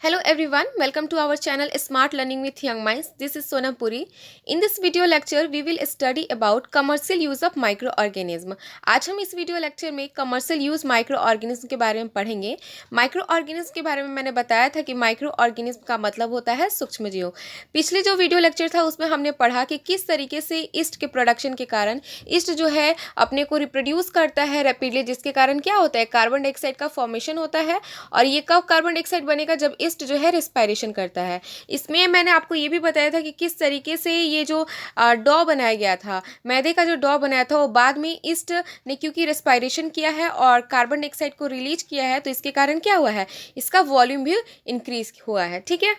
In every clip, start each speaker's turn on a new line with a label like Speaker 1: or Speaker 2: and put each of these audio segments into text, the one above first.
Speaker 1: Hello everyone, welcome to our channel Smart Learning with Young Minds. This is Sonam Puri. In this video lecture, we will study about commercial use of microorganism. आज हम इस video lecture में commercial use microorganism के बारे में पढ़ेंगे. Microorganism के बारे में मैंने बताया था कि माइक्रोऑर्गेनिज्म का मतलब होता है सूक्ष्मजीव. पिछले जो वीडियो लेक्चर था उसमें हमने पढ़ा कि किस तरीके से ईस्ट के प्रोडक्शन के कारण ईस्ट जो है अपने को रिप्रोड्यूस करता है रैपिडली, जिसके कारण क्या होता है, कार्बन डाइऑक्साइड का फॉर्मेशन होता है. और ये कब कार्बन डाइऑक्साइड बनेगा, जब ईस्ट जो है रेस्पायरेशन करता है. इसमें मैंने आपको ये भी बताया था कि किस तरीके से ये जो डॉ बनाया गया था, मैदे का जो डॉ बनाया था, वो बाद में ईस्ट ने क्योंकि रेस्पायरेशन किया है और कार्बन डाइऑक्साइड को रिलीज किया है, तो इसके कारण क्या हुआ है, इसका वॉल्यूम भी इंक्रीज हुआ है. ठीक है.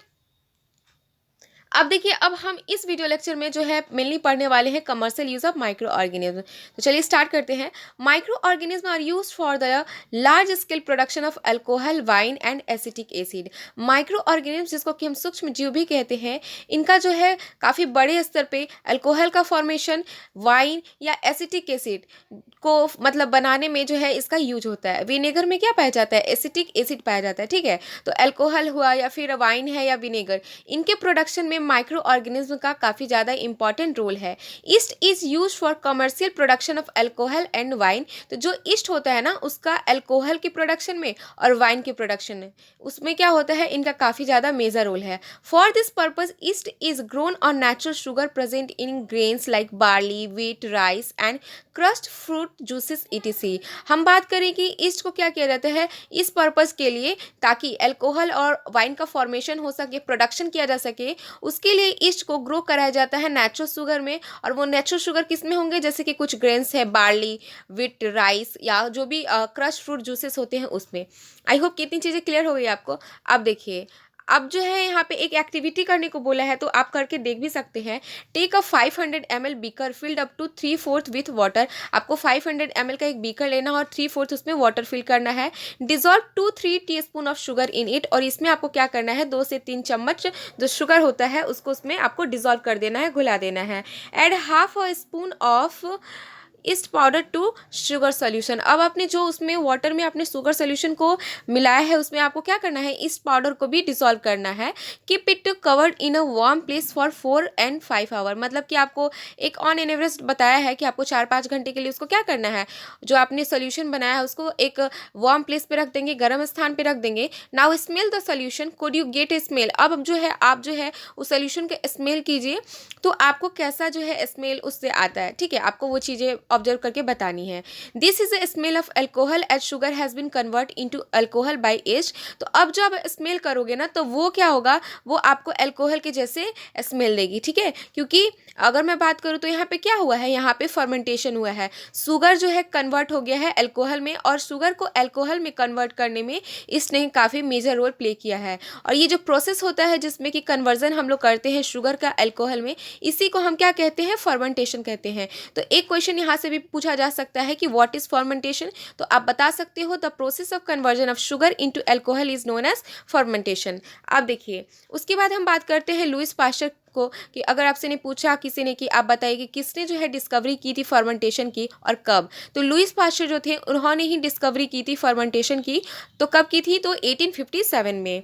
Speaker 1: अब देखिए, अब हम इस वीडियो लेक्चर में जो है मेनली पढ़ने वाले हैं commercial use of micro organism. तो चलिए स्टार्ट करते हैं. Micro organism are use for the large scale production of alcohol, wine and acetic acid. Micro organism, जिसको कि हम सूक्ष्म जीव भी कहते हैं, इनका जो है काफ़ी बड़े स्तर पे अल्कोहल का फॉर्मेशन, वाइन या एसिटिक एसिड को मतलब बनाने में जो है इसका यूज होता है. विनेगर में क्या पाया जाता है, एसिटिक एसिड पाया जाता है. ठीक है. तो अल्कोहल हुआ या फिर वाइन है या विनेगर, इनके प्रोडक्शन में माइक्रो ऑर्गेनिज्म का काफ़ी ज़्यादा इंपॉर्टेंट रोल है. East is use for commercial production of alcohol and wine. तो जो ईस्ट होता है ना, उसका अल्कोहल के प्रोडक्शन में और वाइन के प्रोडक्शन में, उसमें क्या होता है, इनका काफ़ी ज़्यादा मेजर रोल है. For this purpose east is grown on natural sugar present in grains like barley, wheat, rice and crust fruit juices etc. हम बात करें कि ईस्ट को क्या किया जाता है इस पर्पज़ के लिए, ताकि अल्कोहल और वाइन का फॉर्मेशन हो सके, प्रोडक्शन किया जा सके, उसके लिए ईस्ट को ग्रो कराया जाता है नेचुरल शुगर में. और वो नेचुरल शुगर किस में होंगे, जैसे कि कुछ ग्रेन्स है, बार्ली, व्हीट, राइस या जो भी क्रश फ्रूट जूसेस होते हैं उसमें. आई होप कितनी चीज़ें क्लियर हो गई आपको. अब देखिए, अब जो है यहाँ पे एक एक्टिविटी करने को बोला है, तो आप करके देख भी सकते हैं. Take a 500 ml beaker filled up to 3/4 with water. आपको 500 ml का एक बीकर लेना और 3/4 उसमें वाटर फिल करना है. Dissolve 2-3 teaspoon of sugar in it. और इसमें आपको क्या करना है, 2 से 3 चम्मच जो शुगर होता है उसको उसमें आपको डिजॉल्व कर देना है, घुला देना है. Add half a spoon of yeast powder to sugar solution. अब आपने जो उसमें वाटर में आपने शुगर सोल्यूशन को मिलाया है, उसमें आपको क्या करना है, ईस्ट पाउडर को भी डिसॉल्व करना है. Keep it covered in a warm place for 4 and 5 hour. मतलब कि आपको एक ऑन एन एवरेज बताया है कि आपको 4-5 घंटे के लिए उसको क्या करना है, जो आपने सोल्यूशन बनाया है उसको एक वार्म प्लेस पे रख देंगे, गर्म स्थान पे रख देंगे. Now smell the solution. Could you get A smell. अब जो है आप जो है उस सोल्यूशन के स्मेल कीजिए, तो आपको कैसा जो है स्मेल उससे आता है. ठीक है, आपको वो चीज़ें ऑब्जर्व करके बतानी है. This is a smell of alcohol as sugar has been convert into alcohol by yeast. तो अब जो आप स्मेल करोगे ना, तो वो क्या होगा, वो आपको अल्कोहल के जैसे स्मेल देगी. ठीक है, क्योंकि अगर मैं बात करूँ तो यहाँ पे क्या हुआ है, यहाँ पे फर्मेंटेशन हुआ है, शुगर जो है कन्वर्ट हो गया है अल्कोहल में, और शुगर को अल्कोहल में कन्वर्ट करने में इसने काफ़ी मेजर रोल प्ले किया है. और ये जो प्रोसेस होता है जिसमें कि कन्वर्जन हम लोग करते हैं शुगर का अल्कोहल में, इसी को हम क्या कहते हैं, फर्मेंटेशन कहते हैं. तो एक क्वेश्चन यहाँ से भी पूछा जा सकता है कि व्हाट इज फर्मेंटेशन. तो आप बता सकते हो, the process of conversion of sugar into alcohol is known as fermentation. आप देखिए, उसके बाद हम बात करते हैं लुईस पास्चर को, कि अगर आपसे ने पूछा किसी ने कि आप बताइए कि किसने जो है डिस्कवरी की थी फर्मेंटेशन की और कब. तो लुईस पास्चर जो थे उन्होंने ही डिस्कवरी की थी फर्मेंटेशन की. तो कब की थी, तो 1857 में.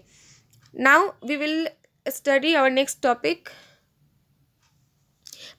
Speaker 1: Now we will study our next topic,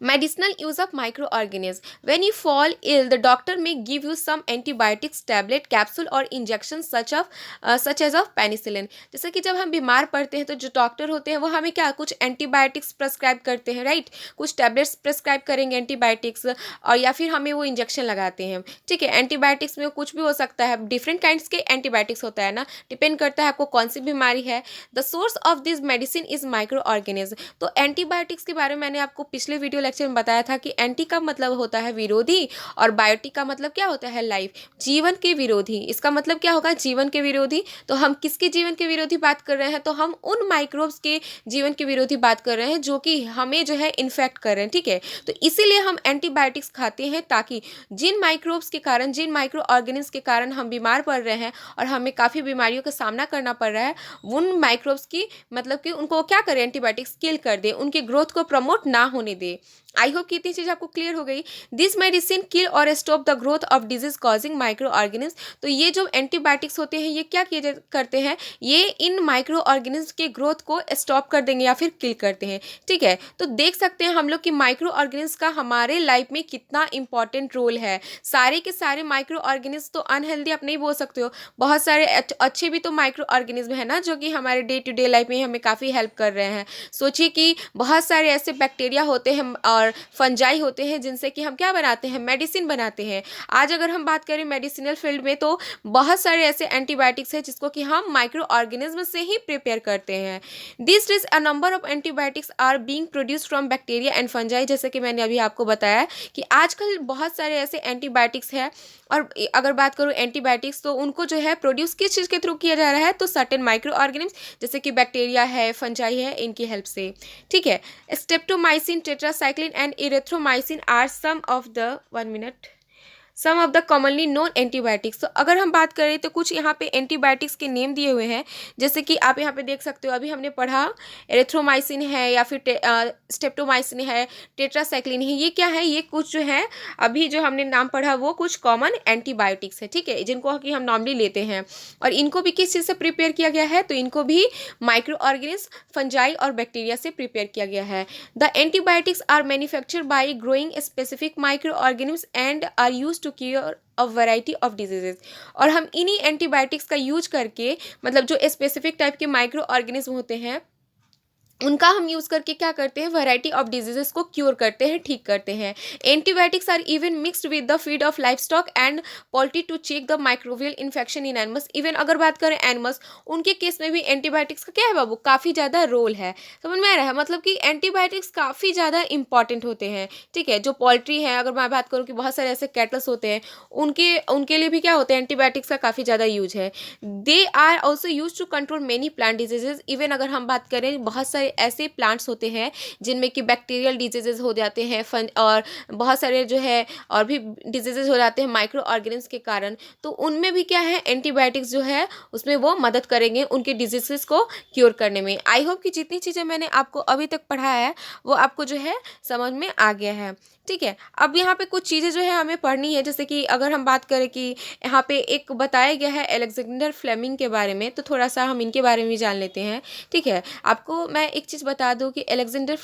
Speaker 1: medicinal use of microorganisms. When you fall ill, the doctor may give you some antibiotics, tablet, capsule और injections such as of penicillin. जैसे कि जब हम बीमार पड़ते हैं तो जो डॉक्टर होते हैं वो हमें क्या कुछ एंटीबायोटिक्स प्रेस्क्राइब करते हैं, राइट. कुछ टैबलेट्स प्रेस्क्राइब करेंगे एंटीबायोटिक्स, और या फिर हमें वो इंजेक्शन लगाते हैं. ठीक है, एंटीबायोटिक्स में कुछ भी हो सकता है, डिफरेंट काइंड्स के एंटीबायोटिक्स होता है ना, डिपेंड करता है आपको कौन सी बीमारी है. The source of this medicine is micro organism. तो एंटीबायोटिक्स के बारे में मैंने आपको पिछले वीडियो लेक्चर में बताया था कि एंटी का मतलब होता है विरोधी, और बायोटिक का मतलब क्या होता है, लाइफ, जीवन के विरोधी. इसका मतलब क्या होगा, जीवन के विरोधी. तो हम किसके जीवन के विरोधी बात कर रहे हैं, तो हम उन माइक्रोब्स के जीवन के विरोधी बात कर रहे हैं जो कि हमें जो है इन्फेक्ट कर रहे हैं. ठीक है, तो इसीलिए हम एंटीबायोटिक्स खाते हैं, ताकि जिन माइक्रोब्स के कारण, जिन माइक्रो ऑर्गेनिज्म के कारण हम बीमार पड़ रहे हैं और हमें काफ़ी बीमारियों का सामना करना पड़ रहा है, उन माइक्रोब्स की मतलब कि उनको क्या करें, एंटीबायोटिक्स किल कर दे, उनके ग्रोथ को प्रमोट ना होने दे. आई होप कि इतनी चीज़ आपको क्लियर हो गई। दिस मेडिसिन किल और stop the growth of disease causing micro organism. तो ये जो एंटीबायोटिक्स होते हैं ये क्या करते हैं, ये इन माइक्रो ऑर्गेनिज्म के ग्रोथ को स्टॉप कर देंगे या फिर किल करते हैं। ठीक है, तो देख सकते हैं हम लोग कि माइक्रो ऑर्गेनिज्म का हमारे लाइफ में कितना इंपॉर्टेंट रोल है। सारे के सारे माइक्रो ऑर्गेनिज्म तो अनहेल्दी आप नहीं बोल सकते हो, बहुत सारे अच्छे भी तो माइक्रो ऑर्गेनिज्म है ना, जो कि हमारे डे टू डे लाइफ में हमें काफ़ी हेल्प कर रहे हैं। सोचिए कि बहुत सारे ऐसे बैक्टीरिया होते हैं और फंजाई होते हैं जिनसे कि हम क्या बनाते हैं, मेडिसिन बनाते हैं। आज अगर हम बात करें मेडिसिनल फील्ड में तो बहुत सारे ऐसे एंटीबायोटिक्स हैं जिसको कि हम माइक्रो ऑर्गेनिज्म से ही प्रिपेयर करते हैं। This is a number of antibiotics are being produced from bacteria and fungi. जैसे कि मैंने अभी आपको बताया कि आजकल बहुत सारे ऐसे एंटीबायोटिक्स हैं, और अगर बात करूँ एंटीबायोटिक्स तो उनको जो है प्रोड्यूस किस चीज़ के थ्रू किया जा रहा है, तो सर्टेन माइक्रो ऑर्गेनिज्म जैसे कि बैक्टीरिया है, फंजाई है, इनकी हेल्प से। ठीक है, streptomycin, tetracycline and erythromycin are some of the commonly known antibiotics. तो अगर हम बात करें तो कुछ यहाँ पे एंटीबायोटिक्स के नेम दिए हुए हैं, जैसे कि आप यहाँ पे देख सकते हो, अभी हमने पढ़ा एरिथ्रोमाइसिन है या फिर स्ट्रेप्टोमाइसिन है, टेट्रासाइक्लिन है। ये क्या है, ये कुछ जो है अभी जो हमने नाम पढ़ा वो कुछ कॉमन एंटीबायोटिक्स है। ठीक है, जिनको कि हम नॉर्मली लेते हैं, और इनको भी किस चीज़ से प्रिपेयर किया गया है, तो इनको भी माइक्रो ऑर्गेनिज्म, फंजाई और बैक्टीरिया से प्रिपेयर किया गया है। The antibiotics are manufactured by growing specific micro organism and are used to cure a variety of diseases. और हम इन्हीं एंटीबायोटिक्स का यूज करके, मतलब जो स्पेसिफिक टाइप के माइक्रो ऑर्गेनिज्म होते हैं उनका हम यूज़ करके क्या करते हैं, वैरायटी ऑफ डिजीजेस को क्योर करते हैं, ठीक करते हैं। Antibiotics are even mixed with the feed of life stock and poultry to check the microbial infection in animals. Even अगर बात करें एनिमल्स, उनके केस में भी एंटीबायोटिक्स का क्या है बाबू, काफ़ी ज़्यादा रोल है। समझ में आ रहा है, मतलब कि एंटीबायोटिक्स काफ़ी ज़्यादा इंपॉर्टेंट होते हैं। ठीक है, जो पोल्ट्री है, अगर मैं बात करूँ कि बहुत सारे ऐसे कैटल्स होते हैं, उनके उनके लिए भी क्या होता है, एंटीबायोटिक्स का काफ़ी ज़्यादा यूज है। They are also use to control many plant diseases. Even अगर हम बात करें, बहुत सारे ऐसे प्लांट्स होते हैं जिनमें कि बैक्टीरियल डिजीजेज हो जाते हैं, और बहुत सारे जो है और भी डिजीजेज हो जाते हैं माइक्रो ऑर्गेनिज्म के कारण, तो उनमें भी क्या है, एंटीबायोटिक्स जो है उसमें वो मदद करेंगे उनके डिजीजेस को क्योर करने में। आई होप कि जितनी चीज़ें मैंने आपको अभी तक पढ़ाया है वो आपको जो है समझ में आ गया है। ठीक है, अब यहाँ पे कुछ चीज़ें जो है हमें पढ़नी है, जैसे कि अगर हम बात करें कि यहाँ पे एक बताया गया है अलेक्जेंडर फ्लेमिंग के बारे में, तो थोड़ा सा हम इनके बारे में भी जान लेते हैं। ठीक है, आपको मैं एक चीज़ बता दूँ कि अलेक्जेंडर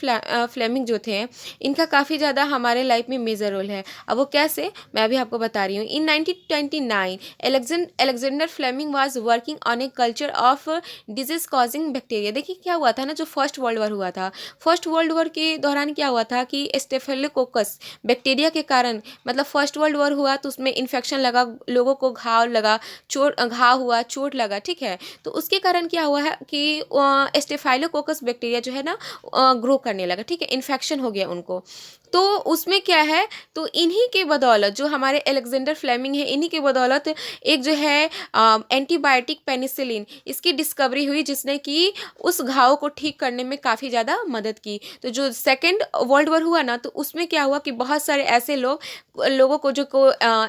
Speaker 1: फ्लेमिंग जो थे, इनका काफ़ी ज़्यादा हमारे लाइफ में मेजर रोल है। अब वो कैसे, मैं अभी आपको बता रही हूँ। In 1929 Alexander Fleming was working on a culture of disease causing bacteria. देखिए क्या हुआ था ना, जो फर्स्ट वर्ल्ड वॉर हुआ था, फर्स्ट वर्ल्ड वॉर के दौरान क्या हुआ था कि स्टेफिलोकोकस बैक्टीरिया के कारण, मतलब फर्स्ट वर्ल्ड वॉर हुआ तो उसमें इन्फेक्शन लगा, लोगों को घाव लगा, घाव हुआ, चोट लगा। ठीक है, तो उसके कारण क्या हुआ है कि स्टेफाइलोकोकस बैक्टीरिया जो है ना ग्रो करने लगा। ठीक है, इन्फेक्शन हो गया उनको। तो उसमें क्या है, तो इन्हीं के बदौलत, जो हमारे अलेक्जेंडर फ्लेमिंग है, इन्हीं के बदौलत एक जो है एंटीबायोटिक पेनिसिलिन, इसकी डिस्कवरी हुई, जिसने कि उस घाव को ठीक करने में काफ़ी ज़्यादा मदद की। तो जो सेकेंड वर्ल्ड वॉर हुआ ना, तो उसमें क्या हुआ कि बहुत सारे ऐसे लोगों को जो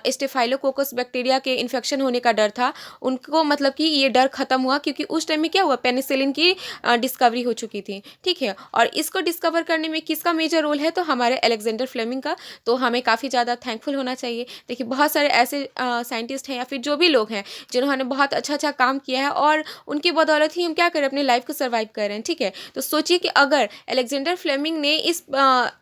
Speaker 1: स्टेफाइलोकोकस बैक्टीरिया के इन्फेक्शन होने का डर था, उनको मतलब कि ये डर खत्म हुआ, क्योंकि उस टाइम में क्या हुआ, पेनिसिलिन की डिस्कवरी हो चुकी थी। ठीक है, और इसको डिस्कवर करने में किसका मेजर रोल है, तो हमारे अलेक्जेंडर फ्लेमिंग का। तो हमें काफ़ी ज़्यादा थैंकफुल होना चाहिए। देखिए बहुत सारे ऐसे साइंटिस्ट हैं या फिर जो भी लोग हैं जिन्होंने बहुत अच्छा अच्छा काम किया है, और उनकी बदौलत ही हम क्या करें, अपनी लाइफ को सर्वाइव कर रहे हैं। ठीक है, तो सोचिए कि अगर अलेक्जेंडर फ्लेमिंग ने इस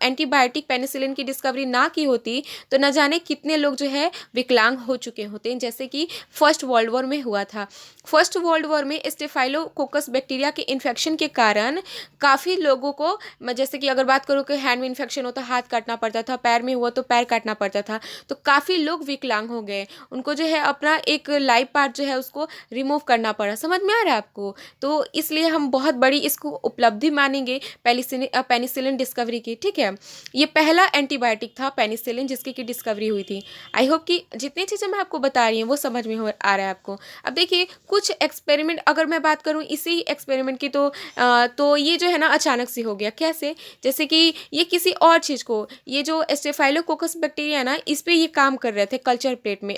Speaker 1: एंटीबायोटिक पेनिसिलिन की डिस्कवरी ना की होती तो न जाने कितने लोग जो है विकलांग हो चुके होते हैं, जैसे कि फर्स्ट वर्ल्ड वॉर में हुआ था। फर्स्ट वर्ल्ड वॉर में स्टेफाइलोकोकस बैक्टीरिया के इन्फेक्शन के कारण काफ़ी लोगों को, जैसे कि अगर बात करूँ कि हैंड में इन्फेक्शन हो तो हाथ काटना पड़ता था, पैर में हुआ तो पैर काटना पड़ता था, तो काफ़ी लोग विकलांग हो गए, उनको जो है अपना एक लाइफ पार्ट जो है उसको रिमूव करना पड़ा। समझ में आ रहा है आपको? तो इसलिए हम बहुत बड़ी इसको उपलब्धि मानेंगे पेनिसिलिन डिस्कवरी की। ठीक है, ये पहला एंटीबायोटिक था पेनिसिलिन जिसकी की डिस्कवरी हुई थी। आई होप कि जितनी चीज़ें मैं आपको बता रही हूँ वो समझ में आ रहा है आपको। अब देखिए कुछ एक्सपेरिमेंट, अगर मैं बात करूँ इसी एक्सपेरिमेंट की, तो ये जो है ना अचानक से हो गया। कैसे? जैसे कि ये किसी और चीज़ को, ये जो स्टेफाइलोकोकस बैक्टीरिया ना, इस पे ये काम कर रहे थे कल्चर प्लेट में,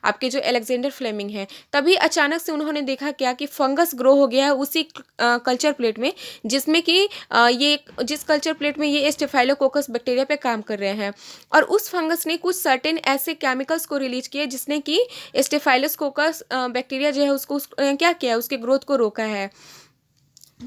Speaker 1: आपके जो अलेक्जेंडर फ्लेमिंग है। तभी अचानक से उन्होंने देखा क्या कि फंगस ग्रो हो गया है उसी कल्चर प्लेट में, जिसमें कि ये जिस कल्चर प्लेट में ये स्टेफाइलोकोकस बैक्टीरिया पे काम कर रहे हैं। और उस फंगस ने कुछ सर्टेन ऐसे केमिकल्स को रिलीज किए जिसने कि स्टेफाइलोकोकस बैक्टीरिया जो है उसको क्या किया, उसके ग्रोथ को रोका है।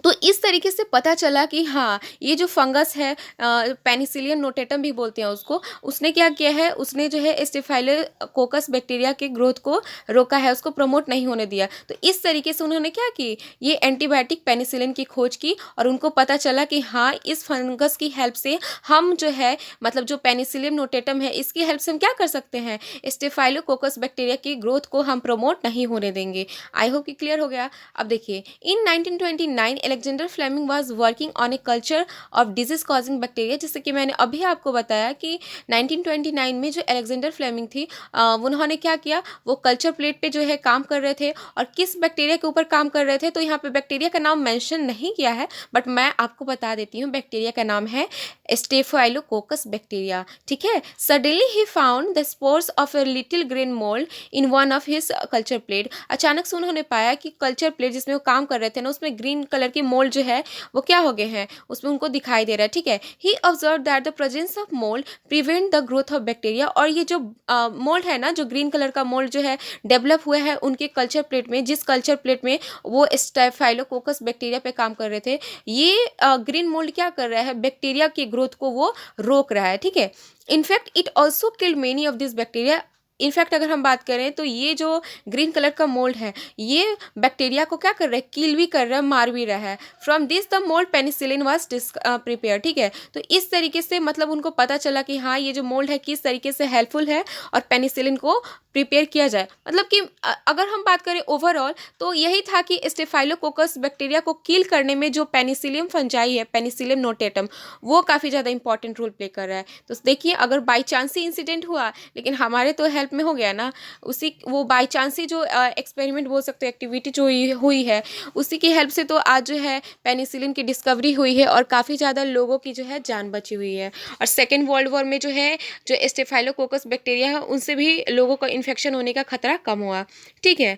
Speaker 1: तो इस तरीके से पता चला कि हाँ, ये जो फंगस है, पेनिसिलियम नोटेटम भी बोलते हैं उसको, उसने क्या किया है, उसने जो है स्टेफाइलोकोकस बैक्टीरिया के ग्रोथ को रोका है, उसको प्रमोट नहीं होने दिया। तो इस तरीके से उन्होंने क्या की, ये एंटीबायोटिक पेनिसिलिन की खोज की और उनको पता चला कि हाँ, इस फंगस की हेल्प से हम जो है, मतलब जो पेनिसिलियम नोटेटम है, इसकी हेल्प से हम क्या कर सकते हैं, स्टेफाइलोकोकस बैक्टीरिया की ग्रोथ को हम प्रमोट नहीं होने देंगे। आई होप कि क्लियर हो गया। अब देखिए, in 1929 Alexander Fleming was working on a culture of disease causing bacteria. जैसे कि मैंने अभी आपको बताया कि 1929 में जो अलेक्जेंडर फ्लेमिंग थी, उन्होंने क्या किया, वो कल्चर प्लेट पे जो है काम कर रहे थे। और किस बैक्टीरिया के ऊपर काम कर रहे थे, तो यहाँ पे बैक्टीरिया का नाम मेंशन नहीं किया है, बट मैं आपको बता देती हूँ, बैक्टीरिया का नाम है स्टेफाइलोकोकस बैक्टीरिया। ठीक है। Suddenly he found the spores of a little green mould in one of his culture plate. अचानक से उन्होंने पाया कि कल्चर प्लेट जिसमें वो काम कर रहे थे ना, उसमें ग्रीन कलर की मोल्ड जो है वो क्या हो गए हैं, उसमें उनको दिखाई दे रहा है। ठीक है। He observe that the presence of mould prevent the growth of bacteria. और ये जो मोल्ड है ना, जो ग्रीन कलर का मोल्ड जो है डेवलप हुआ है उनके कल्चर प्लेट में, जिस कल्चर प्लेट में वो स्टेफाइलोकोकस बैक्टीरिया पे काम कर रहे थे, ये ग्रीन मोल्ड क्या कर रहा है, बैक्टीरिया की ग्रोथ को वो रोक रहा है। ठीक है। In fact it also killed many of this bacteria. In fact अगर हम बात करें तो ये जो ग्रीन कलर का मोल्ड है, ये बैक्टीरिया को क्या कर रहा है, किल भी कर रहा है, मार भी रहा है। From this the mould penicillin was prepare. ठीक है। तो इस तरीके से मतलब उनको पता चला कि हाँ, ये जो मोल्ड है किस तरीके से हेल्पफुल है और पेनिसिलिन को प्रिपेयर किया जाए। मतलब कि अगर हम बात करें ओवरऑल, तो यही था कि स्टेफाइलोकोकस बैक्टीरिया को किल करने में जो पेनिसिलियम फंजाई है, पेनिसिलियम नोटेटम, वो काफ़ी ज़्यादा इंपॉर्टेंट रोल प्ले कर रहा है। तो देखिए, अगर बाई चांस ही इंसिडेंट हुआ, लेकिन हमारे तो हेल्प में हो गया ना, उसी वो बाई चांस ही जो एक्सपेरिमेंट बोल सकते हो, एक्टिविटी जो हुई है, उसी की हेल्प से तो आज जो है पेनिसिलिन की डिस्कवरी हुई है और काफ़ी ज़्यादा लोगों की जो है जान बची हुई है। और सेकेंड वर्ल्ड वॉर में जो है, जो स्टेफाइलोकोकस बैक्टीरिया है, उनसे भी लोगों को इन्फेक्शन होने का खतरा कम हुआ। ठीक है।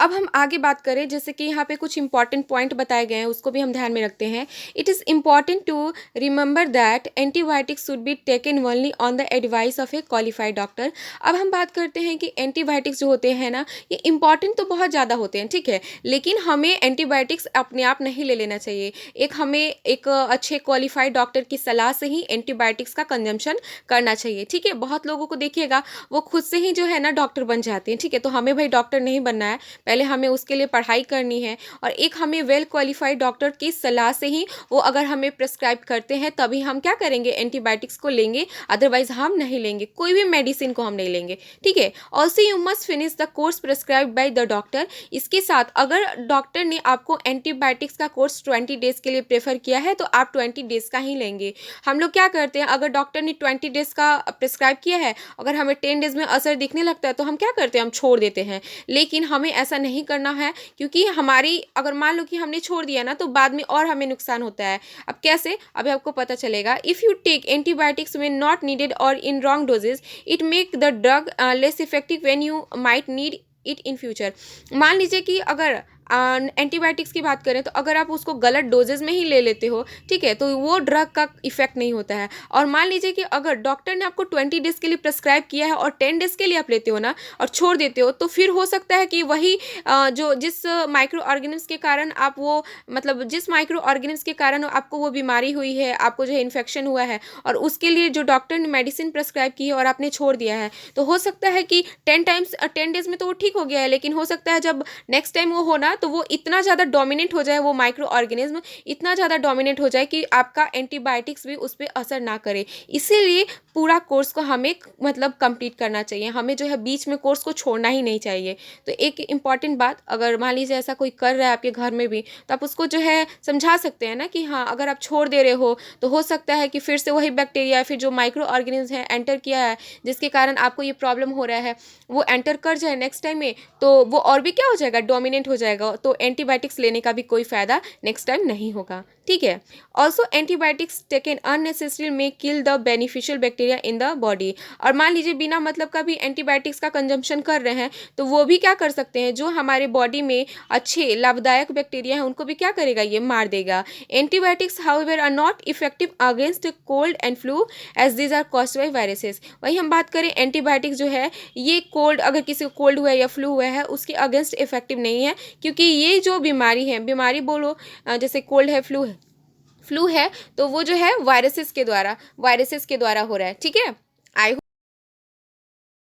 Speaker 1: अब हम आगे बात करें, जैसे कि यहाँ पे कुछ इंपॉर्टेंट पॉइंट बताए गए हैं, उसको भी हम ध्यान में रखते हैं। It is important to remember that antibiotics should be taken only on the advice of a qualified doctor. अब हम बात करते हैं कि एंटीबायोटिक्स जो होते हैं ना, ये इंपॉर्टेंट तो बहुत ज़्यादा होते हैं। ठीक है। लेकिन हमें एंटीबायोटिक्स अपने आप नहीं ले लेना चाहिए। हमें एक अच्छे क्वालिफाइड डॉक्टर की सलाह से ही एंटीबायोटिक्स का कंजम्पशन करना चाहिए। ठीक है। बहुत लोगों को देखिएगा, वो खुद से ही जो है ना डॉक्टर बन जाते हैं। ठीक है। तो हमें भाई डॉक्टर नहीं बनना है, पहले हमें उसके लिए पढ़ाई करनी है और हमें वेल क्वालिफाइड डॉक्टर की सलाह से ही वो अगर हमें प्रिस्क्राइब करते हैं, तभी हम क्या करेंगे, एंटीबायोटिक्स को लेंगे, अदरवाइज हम नहीं लेंगे, कोई भी मेडिसिन को हम नहीं लेंगे। ठीक है। Also you must finish the course prescribe by the doctor. इसके साथ अगर डॉक्टर ने आपको एंटीबायोटिक्स का कोर्स 20 डेज के लिए प्रेफर किया है, तो आप 20 डेज का ही लेंगे। हम लोग क्या करते हैं, अगर डॉक्टर ने 20 डेज का प्रिस्क्राइब किया है, अगर हमें 10 डेज में असर दिखने लगता है, तो हम क्या करते हैं, हम छोड़ देते हैं। लेकिन हमें ऐसा नहीं करना है, क्योंकि हमारी अगर मान लो कि हमने छोड़ दिया ना, तो बाद में और हमें नुकसान होता है। अब कैसे, अभी आपको पता चलेगा। If you take antibiotics when not needed और in wrong doses, it make the drug less effective when you might need it in future. मान लीजिए कि अगर एंटीबायोटिक्स की बात करें, तो अगर आप उसको गलत डोजेज में ही ले लेते हो, ठीक है, तो वो ड्रग का इफेक्ट नहीं होता है। और मान लीजिए कि अगर डॉक्टर ने आपको 20 डेज के लिए प्रिस्क्राइब किया है और 10 डेज के लिए आप लेते हो ना और छोड़ देते हो, तो फिर हो सकता है कि वही जो जिस माइक्रो ऑर्गेनिम्स के कारण आप वो मतलब जिस माइक्रो ऑर्गेनिम्स के कारण आपको वो बीमारी हुई है, आपको जो है इन्फेक्शन हुआ है, और उसके लिए जो डॉक्टर ने मेडिसिन प्रिस्क्राइब की है और आपने छोड़ दिया है, तो हो सकता है कि 10 डेज में तो वो ठीक हो गया है, लेकिन हो सकता है जब नेक्स्ट टाइम वो होना, तो वो इतना ज़्यादा डोमिनेट हो जाए, वो माइक्रो ऑर्गेनिज्म इतना ज़्यादा डोमिनेट हो जाए कि आपका एंटीबायोटिक्स भी उस पर असर ना करे। इसीलिए पूरा कोर्स को हमें मतलब कंप्लीट करना चाहिए, हमें जो है बीच में कोर्स को छोड़ना ही नहीं चाहिए। तो एक इम्पॉर्टेंट बात, अगर मान लीजिए ऐसा कोई कर रहा है आपके घर में भी, तो आप उसको जो है समझा सकते हैं ना कि हाँ, अगर आप छोड़ दे रहे हो तो हो सकता है कि फिर से वही बैक्टीरिया, फिर जो माइक्रो ऑर्गेनिज्म है एंटर किया है, जिसके कारण आपको ये प्रॉब्लम हो रहा है, वो एंटर कर जाए नेक्स्ट टाइम में, तो वो और भी क्या हो जाएगा, डोमिनेंट हो जाएगा। तो एंटीबायोटिक्स लेने का भी कोई फ़ायदा नेक्स्ट टाइम नहीं होगा, ठीक है। ऑल्सो एंटीबायोटिक्स टेकन अननेसेसरी में kill the beneficial bacteria in the body. और मान लीजिए बिना मतलब का भी एंटीबायोटिक्स का कंजम्पशन कर रहे हैं, तो वो भी क्या कर सकते हैं, जो हमारे बॉडी में अच्छे लाभदायक बैक्टीरिया हैं उनको भी क्या करेगा, ये मार देगा। Antibiotics however are not effective against cold and flu as these are caused by viruses. वही हम बात करें, एंटीबायोटिक्स जो है ये कोल्ड, अगर किसी को कोल्ड हुआ है या फ्लू हुआ है उसके अगेंस्ट इफेक्टिव नहीं है, क्योंकि ये जो बीमारी है, बीमारी बोलो जैसे कोल्ड है, फ्लू है, तो वो जो है वायरसेस के द्वारा हो रहा है, ठीक है।